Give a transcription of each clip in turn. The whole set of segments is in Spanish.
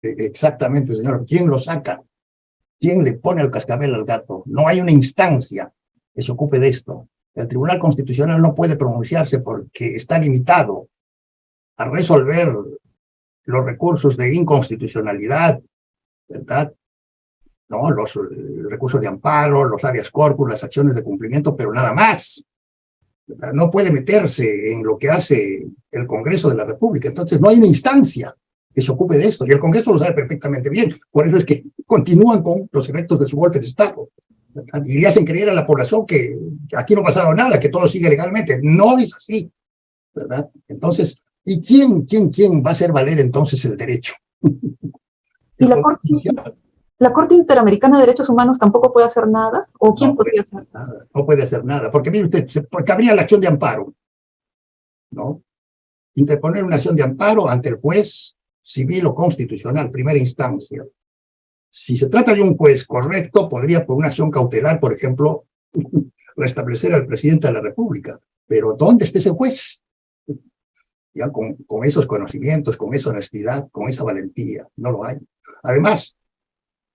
Exactamente, señor. ¿Quién lo saca? ¿Quién le pone el cascabel al gato? No hay una instancia que se ocupe de esto. El Tribunal Constitucional no puede pronunciarse porque está limitado a resolver los recursos de inconstitucionalidad, ¿verdad? No, los recursos de amparo, los habeas corpus, las acciones de cumplimiento, pero nada más. ¿Verdad? No puede meterse en lo que hace el Congreso de la República. Entonces no hay una instancia que se ocupe de esto, y el Congreso lo sabe perfectamente bien. Por eso es que continúan con los efectos de su golpe de Estado, ¿verdad? Y le hacen creer a la población que aquí no ha pasado nada, que todo sigue legalmente. No es así, ¿verdad? Entonces, ¿y quién va a hacer valer entonces el derecho? ¿Y la Corte Interamericana de Derechos Humanos tampoco puede hacer nada? ¿O quién podría hacer nada? No puede hacer nada, porque mire usted, porque habría la acción de amparo, ¿no? Interponer una acción de amparo ante el juez civil o constitucional, primera instancia. Si se trata de un juez correcto, podría por una acción cautelar, por ejemplo, restablecer al presidente de la República. Pero ¿dónde está ese juez? Ya con esos conocimientos, con esa honestidad, con esa valentía. No lo hay. Además,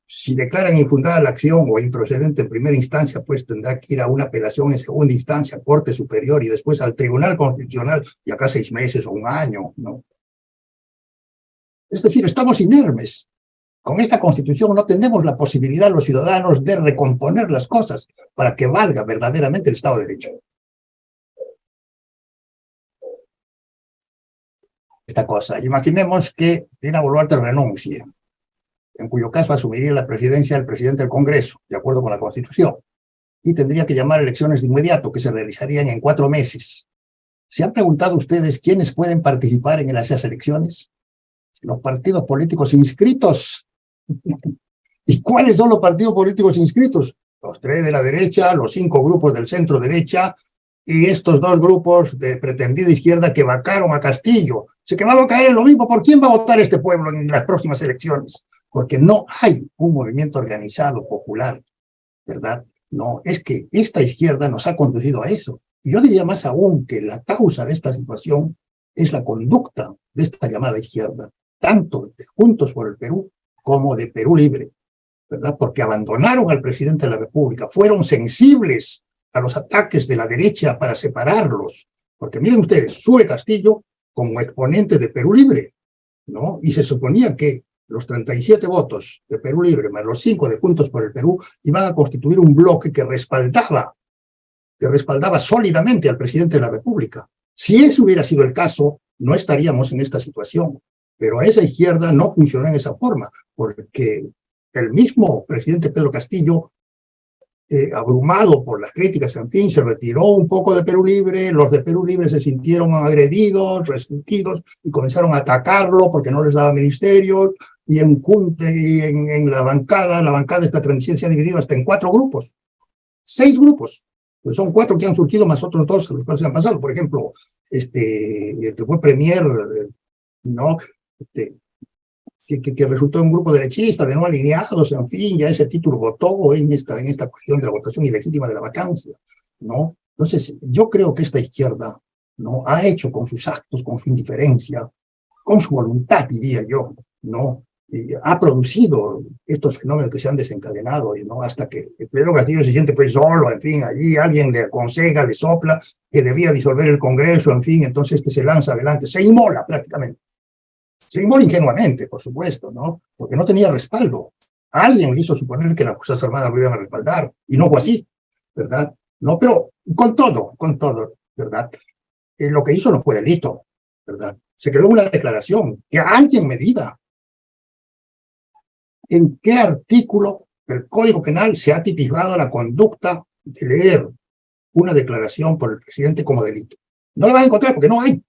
si declaran infundada la acción o improcedente en primera instancia, pues tendrá que ir a una apelación en segunda instancia, Corte Superior, y después al Tribunal Constitucional, y acá 6 meses o 1 año, ¿no? Es decir, estamos inermes. Con esta Constitución no tenemos la posibilidad los ciudadanos de recomponer las cosas para que valga verdaderamente el Estado de Derecho. Esta cosa. Imaginemos que Dina Boluarte renuncie, en cuyo caso asumiría la presidencia el presidente del Congreso, de acuerdo con la Constitución, y tendría que llamar elecciones de inmediato, que se realizarían en 4 meses. ¿Se han preguntado ustedes quiénes pueden participar en esas elecciones? Los partidos políticos inscritos. ¿Y cuáles son los partidos políticos inscritos? Los 3 de la derecha, los 5 grupos del centro derecha, y estos 2 grupos de pretendida izquierda que vacaron a Castillo. Se que va a caer en lo mismo. ¿Por quién va a votar este pueblo en las próximas elecciones? Porque no hay un movimiento organizado, popular, ¿verdad? No, es que esta izquierda nos ha conducido a eso. Y yo diría más aún que la causa de esta situación es la conducta de esta llamada izquierda, tanto de Juntos por el Perú como de Perú Libre, ¿verdad? Porque abandonaron al presidente de la República, fueron sensibles a los ataques de la derecha para separarlos. Porque miren ustedes, sube Castillo como exponente de Perú Libre, ¿no? Y se suponía que los 37 votos de Perú Libre, más los 5 de Juntos por el Perú, iban a constituir un bloque que respaldaba sólidamente al presidente de la República. Si ese hubiera sido el caso, no estaríamos en esta situación. Pero esa izquierda no funcionó en esa forma, porque el mismo presidente Pedro Castillo, abrumado por las críticas, en fin, se retiró un poco de Perú Libre, los de Perú Libre se sintieron agredidos, resentidos, y comenzaron a atacarlo porque no les daba ministerios, y en la bancada esta transición se ha dividido hasta en 4 grupos, 6 grupos. Pues son 4 que han surgido, más otros 2 los cuales se han pasado. Por ejemplo, el que fue premier, ¿no? Que resultó un grupo derechista, de no alineados, en fin, ya ese título votó en esta cuestión de la votación ilegítima de la vacancia, ¿no? Entonces, yo creo que esta izquierda, ¿no?, ha hecho con sus actos, con su indiferencia, con su voluntad, diría yo, ¿no?, ha producido estos fenómenos que se han desencadenado, ¿no?, hasta que Pedro Castillo se siente pues solo, en fin, allí alguien le aconseja, le sopla, que debía disolver el Congreso, en fin, entonces se lanza adelante, se inmola prácticamente. Se inmola ingenuamente, por supuesto, ¿no? Porque no tenía respaldo. Alguien le hizo suponer que las Fuerzas Armadas lo iban a respaldar, y no fue así, ¿verdad? No, pero con todo, ¿verdad? Lo que hizo no fue delito, ¿verdad? Se quedó una declaración, que alguien me diga en qué artículo del Código Penal se ha tipificado la conducta de leer una declaración por el presidente como delito. No lo van a encontrar porque no hay.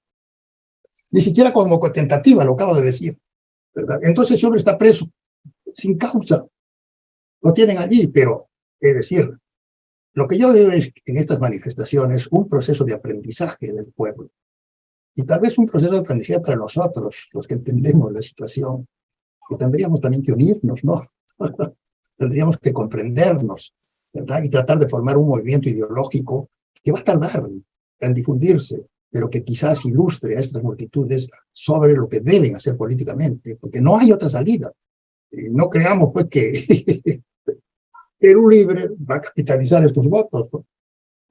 Ni siquiera como tentativa, lo acabo de decir, ¿verdad? Entonces ese hombre está preso, sin causa. Lo tienen allí, pero, es decir, lo que yo veo es en estas manifestaciones un proceso de aprendizaje del pueblo. Y tal vez un proceso de aprendizaje para nosotros, los que entendemos la situación, que tendríamos también que unirnos, ¿no? Tendríamos que comprendernos, ¿verdad? Y tratar de formar un movimiento ideológico que va a tardar en difundirse, pero que quizás ilustre a estas multitudes sobre lo que deben hacer políticamente, porque no hay otra salida. No creamos pues que Perú Libre va a capitalizar estos votos, ¿no?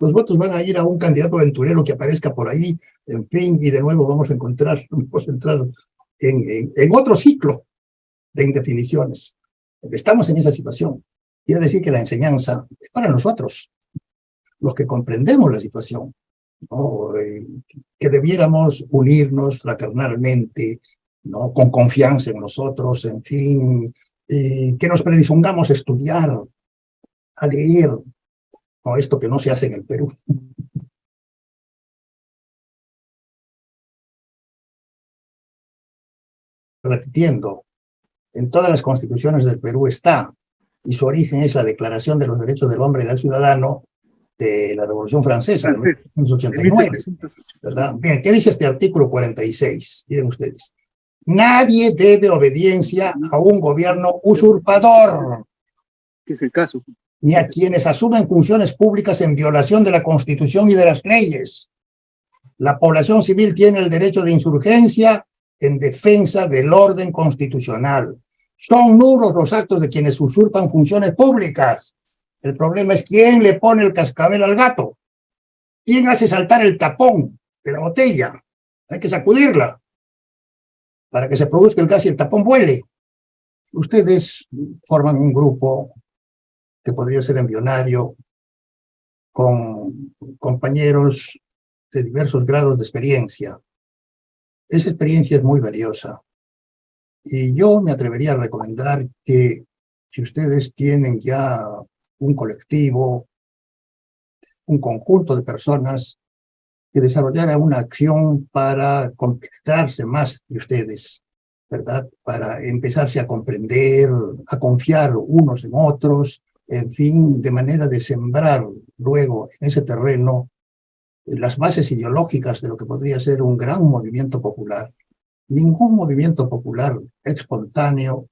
Los votos van a ir a un candidato aventurero que aparezca por ahí, en fin, y de nuevo vamos a entrar en otro ciclo de indefiniciones. Estamos en esa situación. Quiere decir que la enseñanza es para nosotros, los que comprendemos la situación, ¿no? Que debiéramos unirnos fraternalmente, ¿no? Con confianza en nosotros, en fin, que nos predispongamos a estudiar, a leer, ¿no? Esto que no se hace en el Perú. Repitiendo, en todas las constituciones del Perú está, y su origen es la Declaración de los Derechos del Hombre y del Ciudadano de la Revolución Francesa de 1889, ¿verdad? Bien, ¿qué dice este artículo 46? Miren ustedes. Nadie debe obediencia a un gobierno usurpador, que es el caso, ni a quienes asumen funciones públicas en violación de la Constitución y de las leyes. La población civil tiene el derecho de insurgencia en defensa del orden constitucional. Son nulos los actos de quienes usurpan funciones públicas. El problema es quién le pone el cascabel al gato. ¿Quién hace saltar el tapón de la botella? Hay que sacudirla para que se produzca el gas y el tapón vuele. Ustedes forman un grupo que podría ser embrionario, con compañeros de diversos grados de experiencia. Esa experiencia es muy valiosa. Y yo me atrevería a recomendar que si ustedes tienen ya un colectivo, un conjunto de personas, que desarrollara una acción para compenetrarse más de ustedes, ¿verdad? Para empezarse a comprender, a confiar unos en otros, en fin, de manera de sembrar luego en ese terreno las bases ideológicas de lo que podría ser un gran movimiento popular. Ningún movimiento popular espontáneo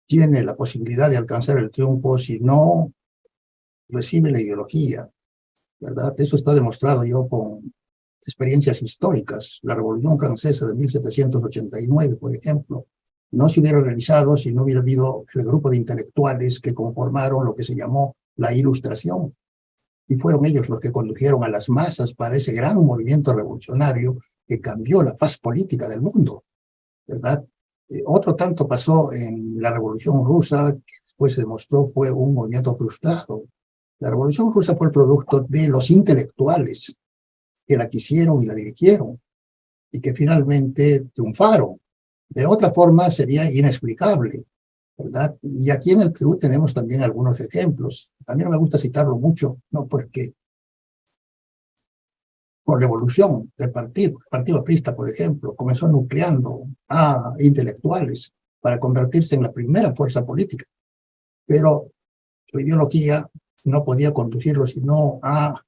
tiene la posibilidad de alcanzar el triunfo si no recibe la ideología, ¿verdad? Eso está demostrado yo con experiencias históricas. La Revolución Francesa de 1789, por ejemplo, no se hubiera realizado si no hubiera habido el grupo de intelectuales que conformaron lo que se llamó la Ilustración. Y fueron ellos los que condujeron a las masas para ese gran movimiento revolucionario que cambió la faz política del mundo, ¿verdad? Otro tanto pasó en la Revolución Rusa, que después se demostró fue un movimiento frustrado. La Revolución Rusa fue el producto de los intelectuales que la quisieron y la dirigieron, y que finalmente triunfaron. De otra forma sería inexplicable, ¿verdad? Y aquí en el Perú tenemos también algunos ejemplos. A mí no me gusta citarlo mucho, no porque por la evolución del partido. El partido aprista, por ejemplo, comenzó nucleando a intelectuales para convertirse en la primera fuerza política, pero su ideología no podía conducirlo sino a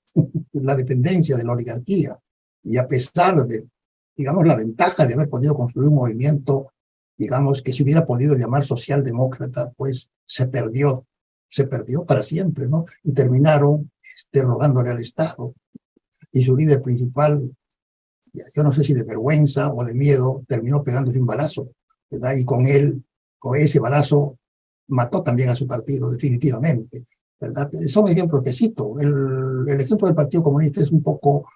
la dependencia de la oligarquía. Y a pesar de, digamos, la ventaja de haber podido construir un movimiento, digamos, que se hubiera podido llamar socialdemócrata, pues se perdió para siempre, ¿no? Y terminaron rogándole al Estado. Y su líder principal, yo no sé si de vergüenza o de miedo, terminó pegándose un balazo, ¿verdad? Y con ese balazo, mató también a su partido, definitivamente, ¿verdad? Son ejemplos que cito. El ejemplo del Partido Comunista es un poco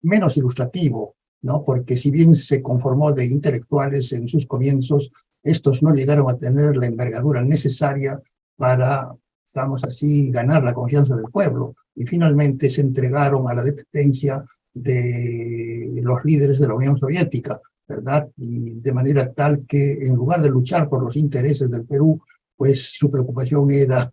menos ilustrativo, ¿no? Porque si bien se conformó de intelectuales en sus comienzos, estos no llegaron a tener la envergadura necesaria para, digamos así, ganar la confianza del pueblo, y finalmente se entregaron a la dependencia de los líderes de la Unión Soviética, ¿verdad? Y de manera tal que en lugar de luchar por los intereses del Perú, pues su preocupación era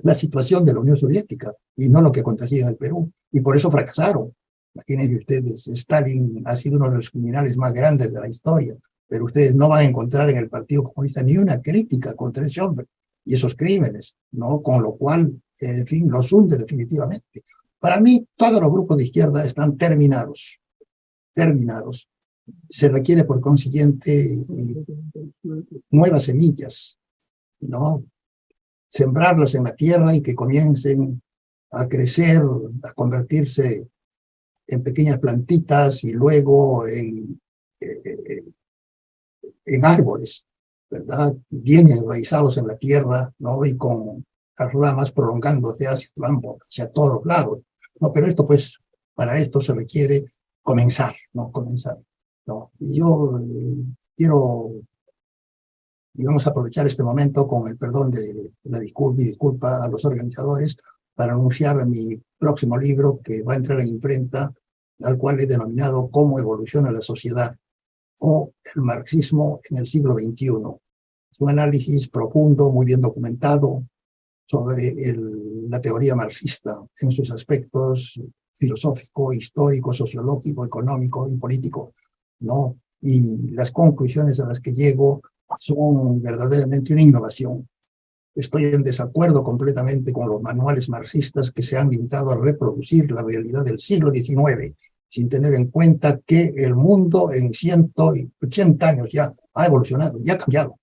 la situación de la Unión Soviética y no lo que acontecía en el Perú, y por eso fracasaron. Imagínense ustedes, Stalin ha sido uno de los criminales más grandes de la historia, pero ustedes no van a encontrar en el Partido Comunista ni una crítica contra ese hombre y esos crímenes, ¿no? Con lo cual, en fin, los hunde definitivamente. Para mí, todos los grupos de izquierda están terminados. Se requiere, por consiguiente, nuevas semillas, ¿no? Sembrarlas en la tierra y que comiencen a crecer, a convertirse en pequeñas plantitas y luego en árboles, ¿verdad? Bien enraizados en la tierra, ¿no? Y con las ramas prolongándose hacia todos los lados, ¿no? Pero esto, pues, para esto se requiere comenzar, ¿no? Comenzar, ¿no? Y yo quiero, digamos, aprovechar este momento con el perdón de la disculpa a los organizadores para anunciar mi próximo libro que va a entrar en imprenta, al cual he denominado Cómo evoluciona la sociedad o el marxismo en el siglo XXI. Es un análisis profundo, muy bien documentado, sobre la teoría marxista en sus aspectos filosófico, histórico, sociológico, económico y político, ¿no? Y las conclusiones a las que llego son verdaderamente una innovación. Estoy en desacuerdo completamente con los manuales marxistas que se han limitado a reproducir la realidad del siglo XIX, sin tener en cuenta que el mundo en 180 años ya ha evolucionado, ya ha cambiado.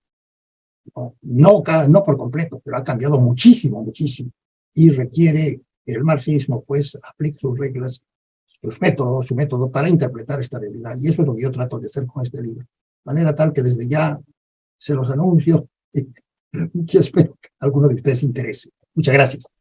No por completo, pero ha cambiado muchísimo, muchísimo. Y requiere que el marxismo, pues, aplique sus reglas, su método para interpretar esta realidad. Y eso es lo que yo trato de hacer con este libro. De manera tal que desde ya se los anuncio y espero que alguno de ustedes se interese. Muchas gracias.